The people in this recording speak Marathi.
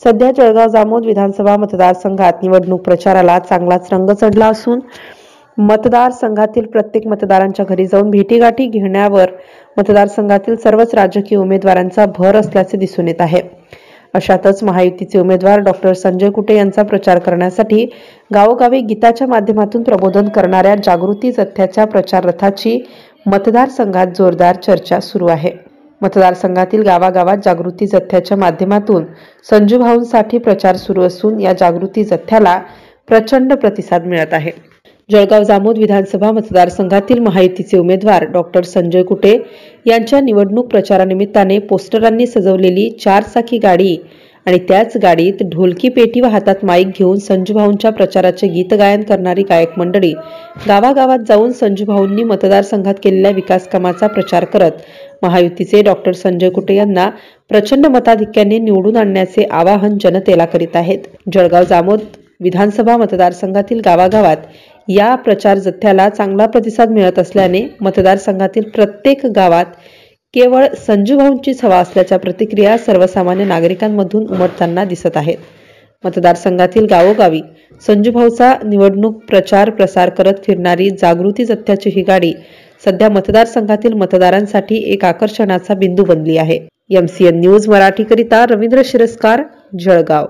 सध्या जळगाव जामोद विधानसभा मतदारसंघात निवडणूक प्रचाराला चांगलाच रंग चढला असून मतदारसंघातील प्रत्येक मतदारांच्या घरी जाऊन भेटीगाठी घेण्यावर मतदारसंघातील सर्वच राजकीय उमेदवारांचा भर असल्याचे दिसून येत आहे। अशातच महायुतीचे उमेदवार डॉक्टर संजय कुटे यांचा प्रचार करण्यासाठी गावोगावी गीताच्या माध्यमातून प्रबोधन करणाऱ्या जागृती जथ्याच्या प्रचार रथाची मतदारसंघात जोरदार चर्चा सुरू आहे। मतदारसंघातील गावागावात जागृती जथ्याच्या माध्यमातून संजू भाऊंसाठी प्रचार सुरू असून या जागृती जथ्याला प्रचंड प्रतिसाद मिळत आहे। जळगाव जामोद विधानसभा मतदारसंघातील महायुतीचे उमेदवार डॉक्टर संजय कुटे यांच्या निवडणूक प्रचारानिमित्ताने पोस्टरांनी सजवलेली 4 चाकी गाडी आणि त्याच गाडीत ढोलकी पेटी व हातात माईक घेऊन संजू भाऊंच्या प्रचाराचे गीत गायन करणारी गायक मंडळी गावागावात जाऊन संजू भाऊंनी मतदारसंघात केलेल्या विकास कामाचा प्रचार करत महायुतीचे डॉक्टर संजय कुटे यांना प्रचंड मताधिक्याने निवडून आणण्याचे आवाहन जनतेला करीत आहेत। जळगाव जामोद विधानसभा मतदारसंघातील गावागावात या प्रचार जथ्याला चांगला प्रतिसाद मिळत असल्याने मतदारसंघातील प्रत्येक गावात केवळ संजू भाऊंचीच हवा असल्याच्या प्रतिक्रिया सर्वसामान्य नागरिकांमधून उमटताना दिसत आहेत। मतदारसंघातील गावोगावी संजू भाऊचा निवडणूक प्रचार प्रसार करत फिरणारी जागृती जथ्याची ही गाडी सध्या मतदारसंघातील मतदारांसाठी एक आकर्षणाचा बिंदू बनली आहे। MCN न्यूज मराठी करिता रवींद्र शिरस्कार, जळगाव।